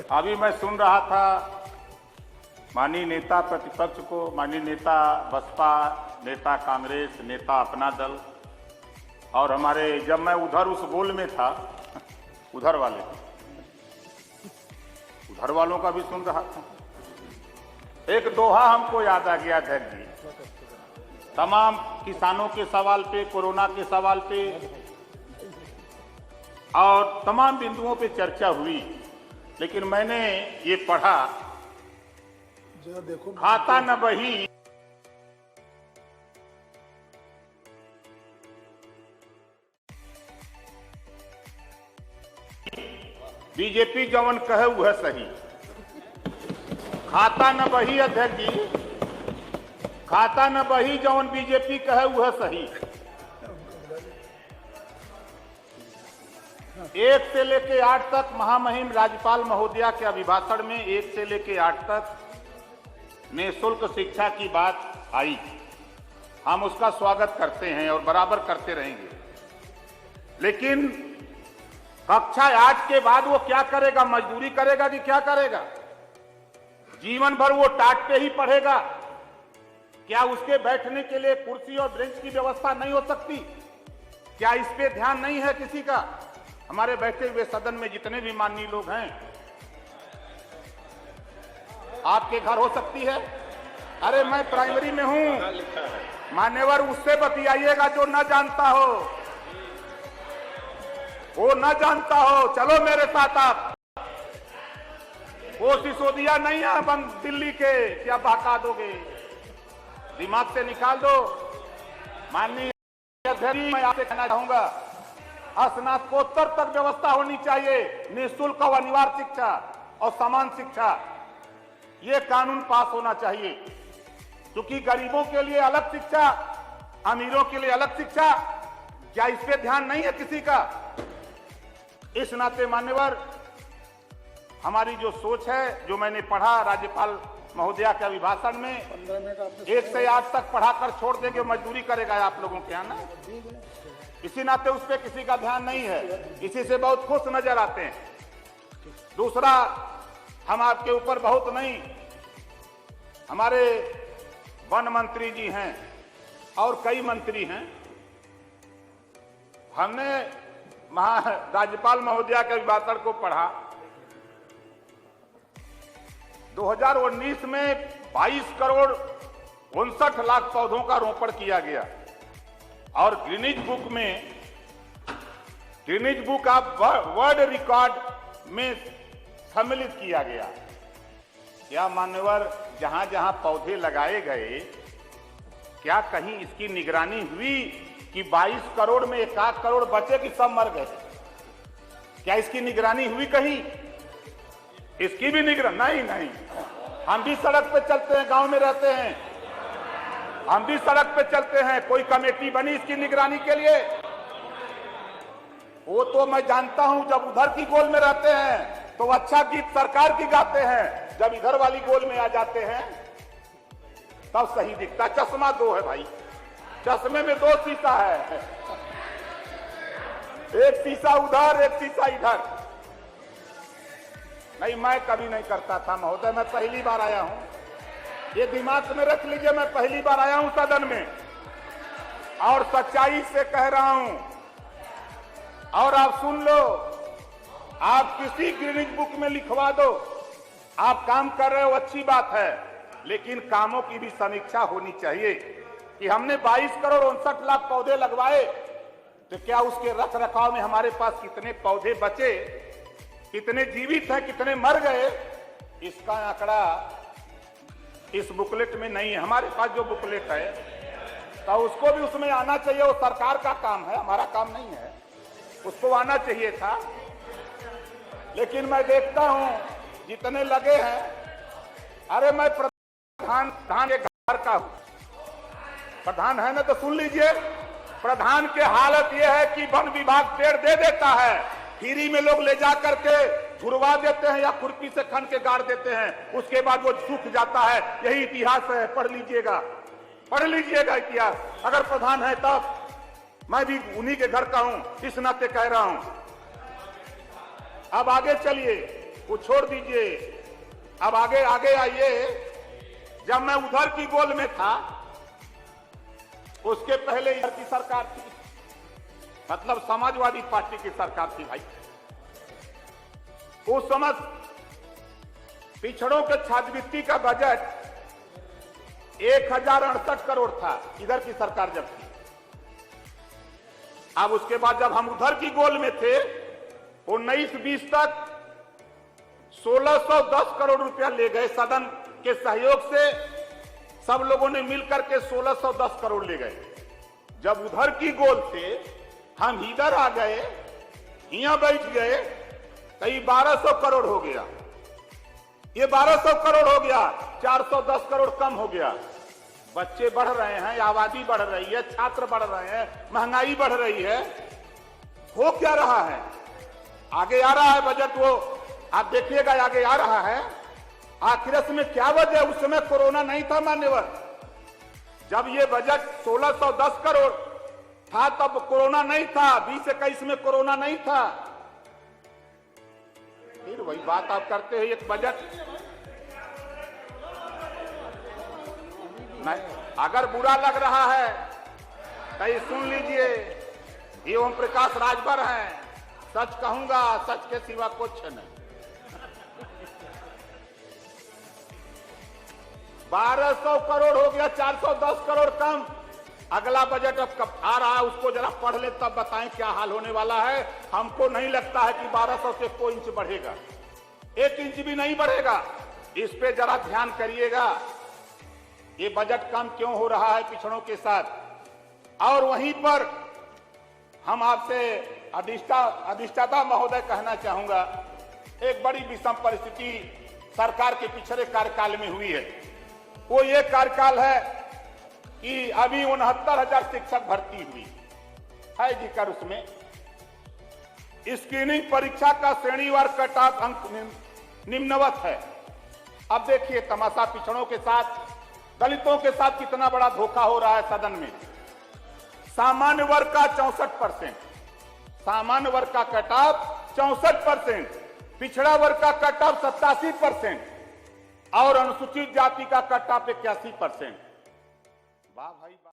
अभी मैं सुन रहा था माननीय नेता प्रतिपक्ष को, माननीय नेता बसपा, नेता कांग्रेस, नेता अपना दल, और हमारे, जब मैं उधर उस गोल में था, उधर वालों का भी सुन रहा था, एक दोहा हमको याद आ गया अध्यक्ष जी। तमाम किसानों के सवाल पे, कोरोना के सवाल पे और तमाम बिंदुओं पे चर्चा हुई, लेकिन मैंने ये पढ़ा, खाता न बही बीजेपी जवन कहे वह सही। खाता न बही अध्यक्ष जी, खाता न बही जवन बीजेपी कहे वह सही। 1 से लेके 8 तक महामहिम राज्यपाल महोदया के अभिभाषण में 1 से लेके 8 तक निःशुल्क शिक्षा की बात आई। हम उसका स्वागत करते हैं और बराबर करते रहेंगे, लेकिन कक्षा 8 के बाद वो क्या करेगा? मजदूरी करेगा कि क्या करेगा? जीवन भर वो टाट पे ही पढ़ेगा? क्या उसके बैठने के लिए कुर्सी और बेंच की व्यवस्था नहीं हो सकती? क्या इस पे ध्यान नहीं है किसी का? हमारे बैठे हुए सदन में जितने भी माननीय लोग हैं, आपके घर हो सकती है? अरे मैं प्राइमरी में हूं, मान्यवर उससे बतियाइएगा जो न जानता हो, वो न जानता हो। चलो मेरे साथ आप, वो सिसोदिया नहीं है बंद दिल्ली के, क्या बहका दोगे? दिमाग से निकाल दो। माननीय अध्यक्ष, मैं आपसे कहना चाहूंगा, स्नातकोत्तर तक व्यवस्था होनी चाहिए, निःशुल्क और अनिवार्य शिक्षा और समान शिक्षा। ये कानून पास होना चाहिए, क्योंकि गरीबों के लिए अलग शिक्षा, अमीरों के लिए अलग शिक्षा। क्या इस पे ध्यान नहीं है किसी का? इस नाते मान्यवर, हमारी जो सोच है, जो मैंने पढ़ा राज्यपाल महोदया के अभिभाषण में, 1 से 8 तक पढ़ाकर छोड़ देंगे, मजदूरी करेगा आप लोगों के यहाँ ना। इसी नाते उस पर किसी का ध्यान नहीं है, इसी से बहुत खुश नजर आते हैं। दूसरा, हम आपके ऊपर बहुत नहीं, हमारे वन मंत्री जी हैं और कई मंत्री हैं, हमने राज्यपाल महोदया के अभिभाषण को पढ़ा। 2019 में 22 करोड़ 59 लाख पौधों का रोपण किया गया और Guinness book of world record में सम्मिलित किया गया। क्या मान्यवर, जहां जहां पौधे लगाए गए, क्या कहीं इसकी निगरानी हुई कि 22 करोड़ में 1 करोड़ बचे कि सब मर गए? क्या इसकी निगरानी हुई कहीं? इसकी भी निगरानी नहीं। हम भी सड़क पे चलते हैं, गांव में रहते हैं, हम भी सड़क पे चलते हैं। कोई कमेटी बनी इसकी निगरानी के लिए? वो तो मैं जानता हूं, जब उधर की गोल में रहते हैं तो अच्छा गीत सरकार की गाते हैं, जब इधर वाली गोल में आ जाते हैं तब सही दिखता। चश्मा 2 है भाई, चश्मे में 2 शीशा है, एक शीशा उधर, एक शीशा इधर। नहीं, मैं कभी नहीं करता था महोदय, मैं पहली बार आया हूं, ये दिमाग में रख लीजिए, मैं पहली बार आया हूं सदन में और सच्चाई से कह रहा हूं। और आप सुन लो, आप किसी गिनीज बुक में लिखवा दो, आप काम कर रहे हो, अच्छी बात है, लेकिन कामों की भी समीक्षा होनी चाहिए कि हमने 22 करोड़ 59 लाख पौधे लगवाए, तो क्या उसके रख रखाव में हमारे पास कितने पौधे बचे, कितने जीवित हैं, कितने मर गए? इसका आंकड़ा इस बुकलेट में नहीं है। हमारे पास जो बुकलेट है तो उसको भी उसमें आना चाहिए, वो सरकार का काम है, हमारा काम नहीं है, उसको आना चाहिए था। लेकिन मैं देखता हूं जितने लगे हैं, अरे मैं प्रधान के घर का हूं, प्रधान है ना, तो सुन लीजिए। प्रधान की हालत यह है कि वन विभाग पेड़ दे देता है, फ्री में लोग ले जा करके झुरवा देते हैं या खुरपी से खन के गाड़ देते हैं, उसके बाद वो सूख जाता है। यही इतिहास है, पढ़ लीजिएगा, पढ़ लीजिएगा इतिहास। अगर प्रधान है तब, मैं भी उन्हीं के घर का हूं, इस नाते कह रहा हूं। अब आगे चलिए, वो छोड़ दीजिए। अब आगे आगे आइए। जब मैं उधर की गोल में था, उसके पहले इधर की सरकार थी, मतलब समाजवादी पार्टी की सरकार थी भाई। उस समय पिछड़ों के छात्रवृत्ति का बजट 1068 करोड़ था, इधर की सरकार जब थी। अब उसके बाद जब हम उधर की गोल में थे, 19-20 तक 1610 करोड़ रुपया ले गए। सदन के सहयोग से सब लोगों ने मिलकर के 1610 करोड़ ले गए। जब उधर की गोल से हम इधर आ गए, यहां बैठ गए, तो ये 1200 करोड़ हो गया। ये 1200 करोड़ हो गया, 410 करोड़ कम हो गया। बच्चे बढ़ रहे हैं, आबादी बढ़ रही है, छात्र बढ़ रहे हैं, महंगाई बढ़ रही है। हो क्या रहा है? आगे आ रहा है बजट, वो आप देखिएगा आगे आ रहा है। आखिर में क्या वजह? उस समय कोरोना नहीं था मान्यवर। जब ये बजट 1610 करोड़ था तब कोरोना नहीं था, 20-21 में कोरोना नहीं था। फिर वही बात आप करते हैं, एक बजट नहीं। अगर बुरा लग रहा है तो ये सुन लीजिए, ये ओम प्रकाश राजभर हैं। सच कहूंगा, सच के सिवा कुछ नहीं। 1200 करोड़ हो गया, 410 करोड़ कम। अगला बजट अब कब आ रहा है, उसको जरा पढ़ ले तब बताएं क्या हाल होने वाला है। हमको नहीं लगता है कि 1200 से कोई इंच बढ़ेगा, 1 इंच भी नहीं बढ़ेगा। इस पे जरा ध्यान करिएगा, ये बजट कम क्यों हो रहा है पिछड़ों के साथ। और वहीं पर हम आपसे अधिष्ठाता महोदय कहना चाहूंगा, एक बड़ी विषम परिस्थिति सरकार के पिछले कार्यकाल में हुई है। वो ये कार्यकाल है कि अभी 69,000 शिक्षक भर्ती हुई है जिक्र उसमें। स्क्रीनिंग परीक्षा का श्रेणीवार कट ऑफ अंक निम्नवत है। अब देखिए तमाशा, पिछड़ों के साथ, दलितों के साथ कितना बड़ा धोखा हो रहा है सदन में। सामान्य वर्ग का 64%, सामान्य वर्ग का कट ऑफ 64%, पिछड़ा वर्ग का कट ऑफ 87% और अनुसूचित जाति का कट ऑफ 81%। वाह भाई।